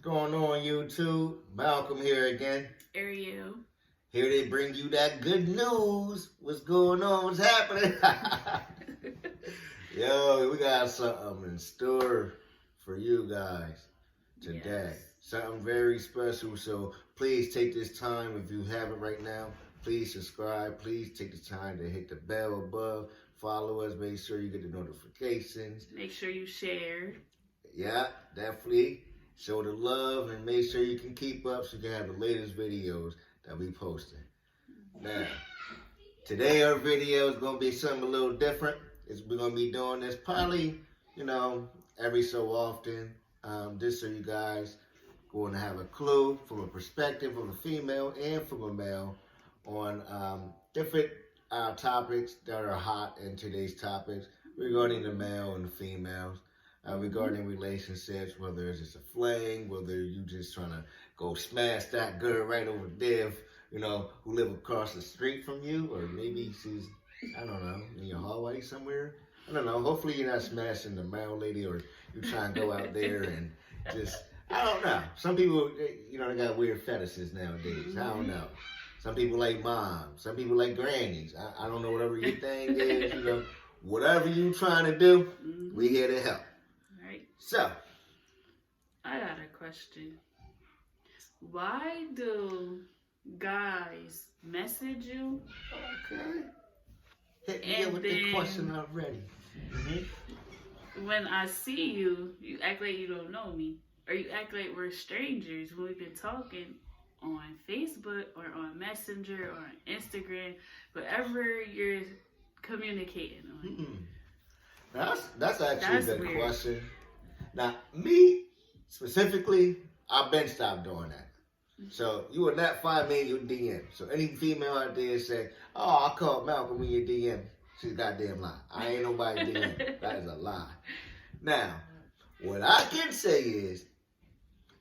going on, YouTube? Malcolm here again. Ariel. Here to bring you that good news. What's going on? What's happening? Yo, we got something in store for you guys today. Yes. Something very special. So please take this time, if you haven't right now, please subscribe. Please take the time to hit the bell above. Follow us. Make sure you get the notifications. Make sure you share. Yeah, definitely. Show the love and make sure you can keep up so you can have the latest videos that we posting. Now, today our video is going to be something a little different. We're going to be doing this probably, every so often. Just so you guys going to have a clue from a perspective of a female and from a male on different topics that are hot in today's topics regarding the male and the females. Regarding relationships, whether it's just a fling, whether you just trying to go smash that girl right over there, who live across the street from you, or maybe she's, I don't know, in your hallway somewhere. I don't know. Hopefully you're not smashing the male lady, or you trying to go out there and just, I don't know. Some people, they got weird fetishes nowadays. I don't know. Some people like moms. Some people like grannies. I don't know, whatever your thing is, whatever you trying to do, we here to help. So, I got a question. Why do guys message you? Okay. Hit me up with the question already. When I see you, you act like you don't know me. Or you act like we're strangers when we've been talking on Facebook or on Messenger or on Instagram, whatever you're communicating on. That's actually a good question. Now, me, specifically, I've been stopped doing that. So, you will not find me in your DM. So, any female out there say, oh, I called Malcolm in your DM. She's a goddamn lie. I ain't nobody DM. That is a lie. Now, what I can say is,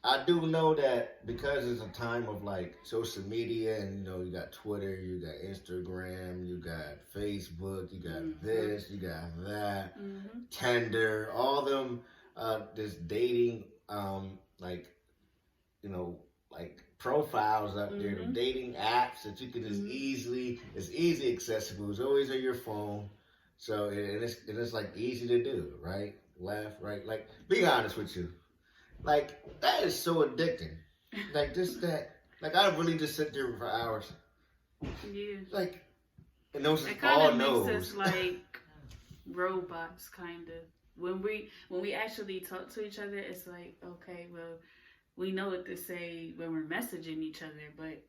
I do know that because it's a time of, social media, and, you got Twitter, you got Instagram, you got Facebook, you got this, you got that, Tinder, all them, this dating, profiles out there, the dating apps that you can just it's easy accessible. It's always on your phone. So, and it's easy to do, right? Left, right. Be honest with you. That is so addicting. I really just sit there for hours. Yeah. And those it all kind of makes knows. us like robots, kind of. When we actually talk to each other, it's like, okay, well, we know what to say when we're messaging each other, but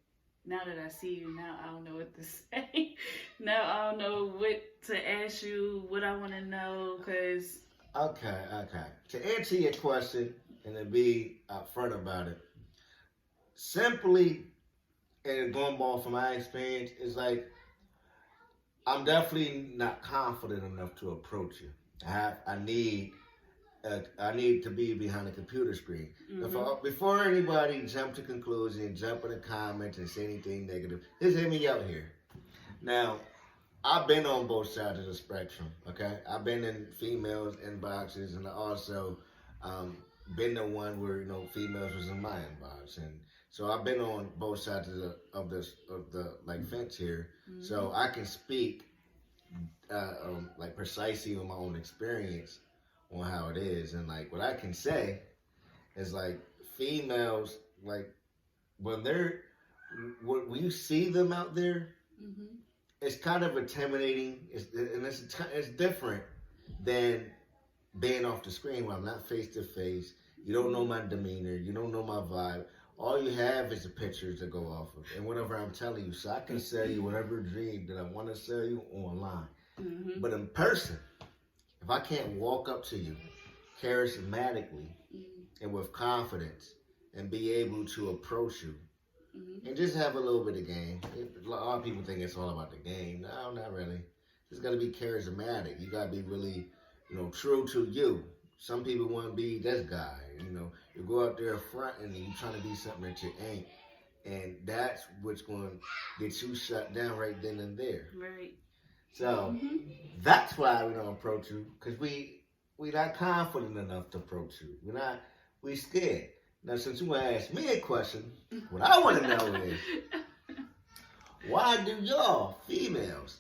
now that I see you, now I don't know what to say. Now I don't know what to ask you, what I want to know, because... Okay. To answer your question and to be upfront about it, simply, and going on from my experience, is I'm definitely not confident enough to approach you. I need to be behind a computer screen. Before anybody jump to conclusions, jump in the comments and say anything negative, just hit me out here. Now, I've been on both sides of the spectrum, okay? I've been in females' inboxes, and I also been the one where, females was in my inbox. And so I've been on both sides of the fence here. So I can speak precisely on my own experience on how it is. And what I can say is females, when when you see them out there, it's kind of intimidating. It's different than being off the screen where I'm not face to face. You don't know my demeanor. You don't know my vibe. All you have is the pictures to go off of and whatever I'm telling you. So I can sell you whatever dream that I want to sell you online. But in person, if I can't walk up to you charismatically and with confidence and be able to approach you and just have a little bit of game. A lot of people think it's all about the game. No, not really. It's got to be charismatic. You got to be really, true to you. Some people want to be this guy. You go out there front and you trying to be something that you ain't. And that's what's going to get you shut down right then and there. Right. So that's why we don't approach you, because we not confident enough to approach you. We scared. Now, since you want to ask me a question, what I want to know is, why do y'all females,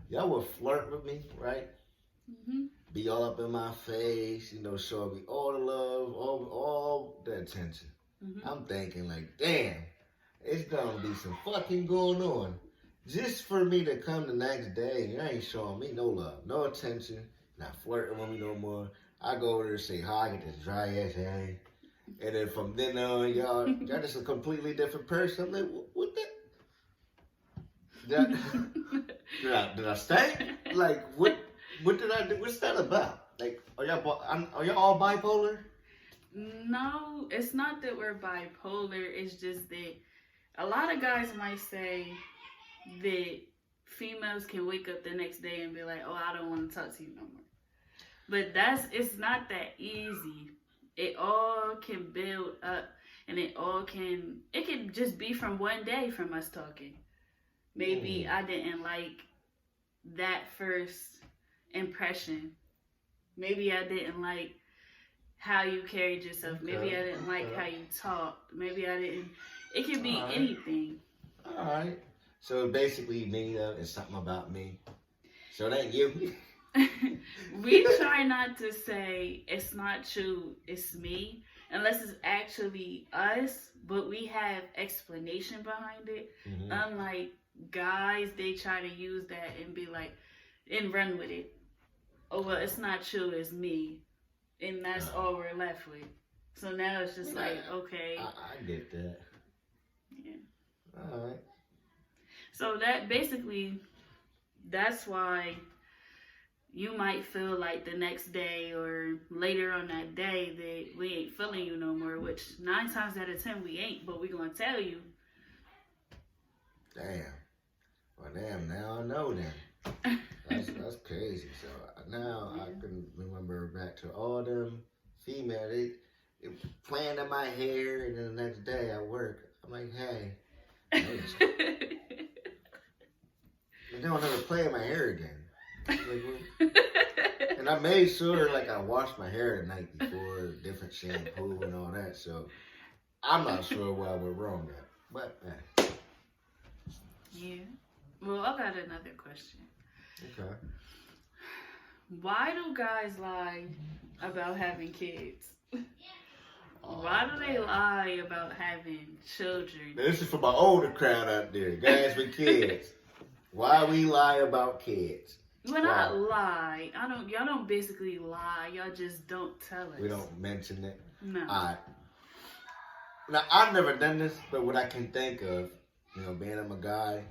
y'all will flirt with me, right? Mm-hmm. Be all up in my face, show me all the love, all the attention. Mm-hmm. I'm thinking like, damn, it's gonna be some fucking going on. Just for me to come the next day and you ain't showing me no love, no attention, not flirting with me no more. I go over there and say hi, get this dry ass hey. And then from then on, y'all just a completely different person. I'm like, what the? Did I stink? Like, what did I do? What's that about? Like, are y'all all bipolar? No, it's not that we're bipolar. It's just that a lot of guys might say that females can wake up the next day and be like, oh, I don't want to talk to you no more. But it's not that easy. It all can build up, and it can just be from one day from us talking. Maybe I didn't like that first impression. Maybe I didn't like how you carried yourself. Okay. Maybe I didn't like how you talked. Maybe I didn't. It can be anything. All right. So basically, me, it's something about me. So that you. We try not to say it's not you, it's me, unless it's actually us, but we have explanation behind it. Mm-hmm. Unlike guys, they try to use that and be like, and run with it. Oh, well, it's not you, it's me. And that's all we're left with. So now it's just like, okay. I get that. Yeah. All right. So that's why you might feel like the next day or later on that day that we ain't feeling you no more, which 9 times out of 10 we ain't, but we gonna tell you. Damn. Well, damn, now I know then. That's crazy. So now I can remember back to all them females. They playing in my hair, and then the next day at work, I'm like, hey. And then I'll never play in my hair again. And I made sure like I washed my hair the night before, different shampoo and all that. So I'm not sure where I went wrong at. But yeah. Well, I got another question. Okay. Why do guys lie about having kids? Why do they lie about having children? This is for my older crowd out there, guys with kids. Why we lie about kids? Well, not lie. Y'all don't basically lie. Y'all just don't tell us. We don't mention it. No. Alright. Now I've never done this, but what I can think of, being I'm a guy,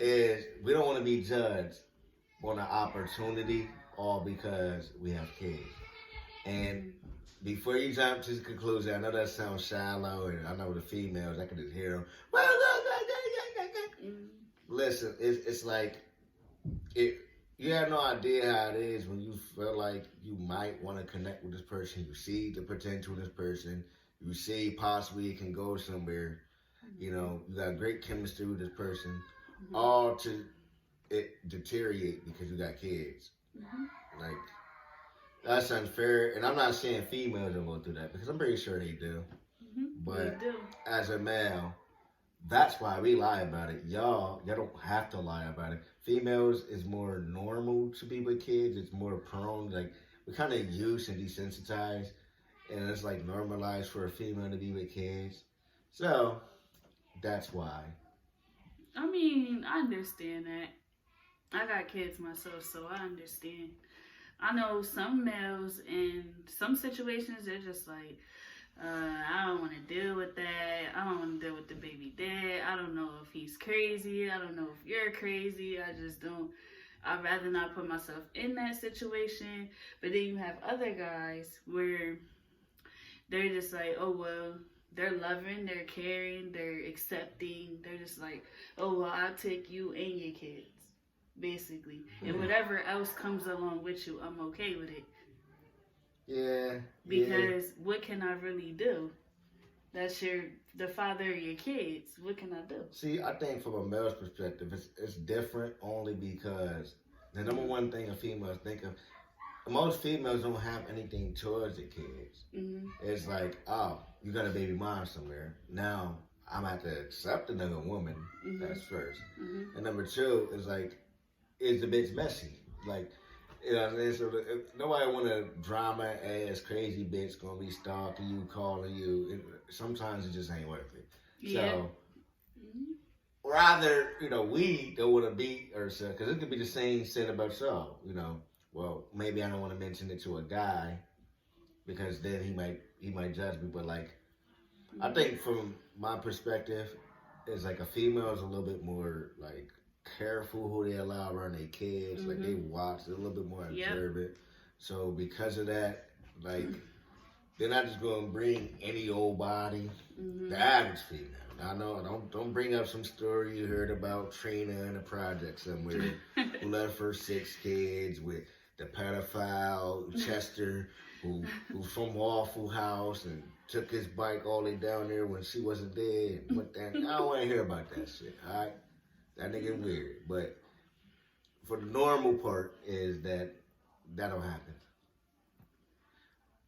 is we don't want to be judged on an opportunity all because we have kids. And before you jump to the conclusion, I know that sounds shallow, and I know the females, I can just hear them. Listen, it's like you have no idea how it is when you feel like you might want to connect with this person. You see the potential in this person. You see possibly it can go somewhere. You got great chemistry with this person. All to it deteriorate because you got kids. Like, that's unfair. And I'm not saying females don't go through that because I'm pretty sure they do. But they do. As a male, that's why we lie about it. Y'all don't have to lie about it. Females is more normal to be with kids. It's more prone. Like, we're kind of used and desensitized. And it's like normalized for a female to be with kids. So, that's why. I mean, I understand that. I got kids myself, so I understand. I know some males in some situations, they're just like, I don't want to deal with that. I don't want to deal with the baby dad. I don't know if he's crazy. I don't know if you're crazy. I just don't. I'd rather not put myself in that situation. But then you have other guys where they're just like, oh, well, they're loving, they're caring, they're accepting. They're just like, oh, well, I'll take you and your kids, basically. And whatever else comes along with you, I'm okay with it. Yeah. Because what can I really do? That's the father of your kids. What can I do? See, I think from a male's perspective, it's different only because the number one thing a female think of, most females don't have anything towards the kids. It's like, oh, you got a baby mom somewhere. Now I'm have to accept another woman. That's 1st. And number 2 is like, is the bitch messy? Like, you know what I'm saying? So nobody want a drama ass crazy bitch gonna be stalking you, calling you. Sometimes it just ain't worth it. Yeah. So rather, we don't want to beat ourselves, because it could be the same sin about y'all. Well, maybe I don't want to mention it to a guy because then he might judge me. But like, I think from my perspective, it's like a female is a little bit more like careful who they allow around their kids. Like they watch, they're a little bit more observant. So because of that, like they're not just gonna bring any old body, the average female. I know, don't bring up some story you heard about Trina in a project somewhere who left her 6 kids with the pedophile Chester who's from Waffle House and took his bike all the way down there when she wasn't there. And went down. I don't want to hear about that shit, alright? That nigga weird. But for the normal part is that don't happen.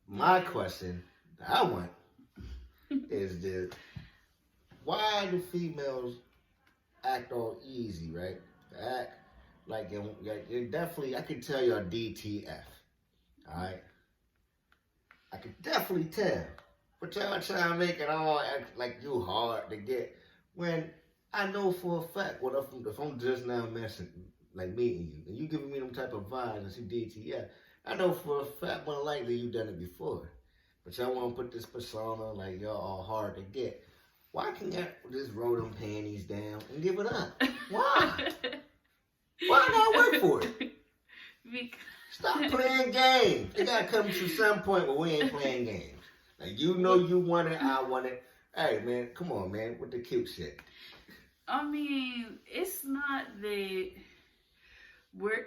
My question that I want is this. Why do females act all easy, right? Act like you're definitely, I can tell you're DTF, alright? I can definitely tell. But y'all trying to make it all act like you hard to get. When I know for a fact, if I'm just now meeting you, and you giving me them type of vibes and see DTF, I know for a fact, more likely you done it before. But y'all want to put this persona like y'all all hard to get. Why can't y'all just roll them panties down and give it up? Why? Why not work for it? Stop playing games. It gotta come to some point where we ain't playing games. Like, you want it, I want it. Hey, man, come on, man, with the cute shit. I mean, it's not that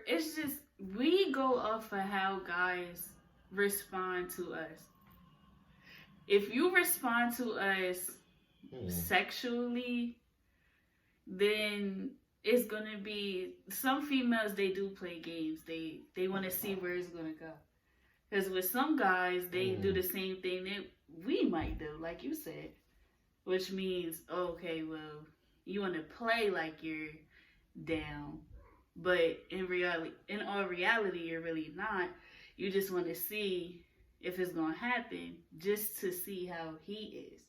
it's just, we go off of how guys respond to us. If you respond to us sexually, then it's gonna be, some females, they do play games. They want to see where it's gonna go. Because with some guys, they do the same thing that we might do, like you said, which means, okay, well, you want to play like you're down, but in all reality, you're really not. You just want to see if it's gonna happen, just to see how he is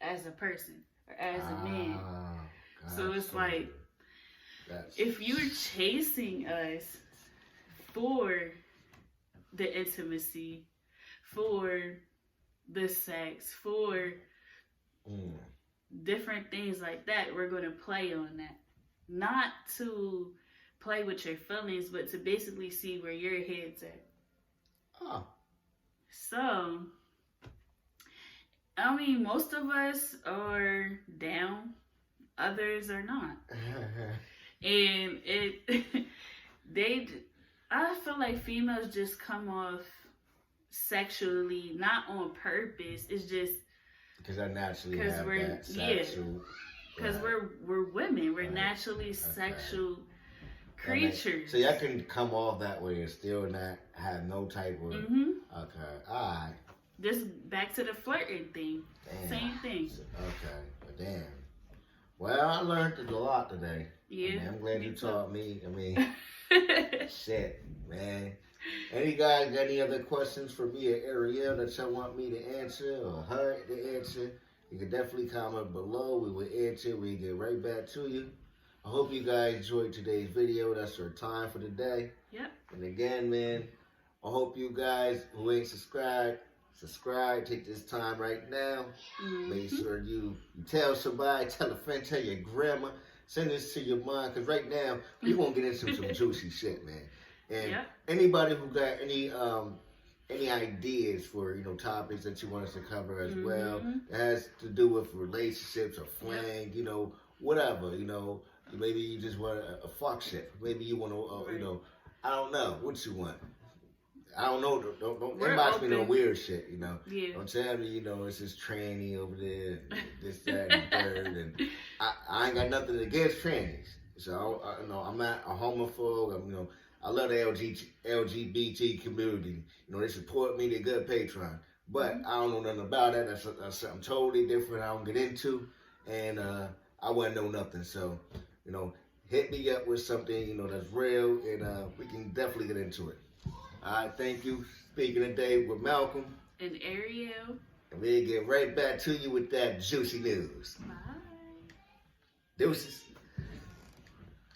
as a person or as a man. So it's like, if you're chasing us for the intimacy, for the sex, for different things like that, we're going to play on that. Not to play with your feelings, but to basically see where your head's at. So, I mean, most of us are down, others are not. And I feel like females just come off sexually, not on purpose. It's just because I naturally have that sexual. Because we're women. We're naturally sexual creatures. So y'all can come off that way and still not have no type of. Okay, alright. Just back to the flirting thing. Damn. Same thing. Okay, but damn. Well, I learned a lot today. Yeah. I mean, I'm glad you taught me. I mean, shit, man. Any guys got any other questions for me or Ariel that y'all want me to answer or her to answer? You can definitely comment below. We will answer. We get right back to you. I hope you guys enjoyed today's video. That's our time for today. Yep. And again, man, I hope you guys who ain't subscribed, subscribe. Take this time right now. Make sure you tell somebody, tell a friend, tell your grandma. Send this to your mom, because right now, we won't get into some juicy shit, man. And anybody who got any ideas for, topics that you want us to cover as well, that has to do with relationships or flang, whatever, maybe you just want a fuck shit. Maybe you want to, I don't know what you want. I don't know. Don't inbox me no weird shit, Yeah. Don't tell me, it's this tranny over there, and this, that, and the third. And I ain't got nothing against trannies. So, I'm not a homophobe. I love the LGBT community. You know, they support me. They're good Patreon. But I don't know nothing about that. That's something totally different I don't get into. And I wouldn't know nothing. So, you know, hit me up with something, you know, that's real. And we can definitely get into it. All right, thank you. Speaking today with Malcolm. And Ariel. And we'll get right back to you with that juicy news. Bye. Deuces.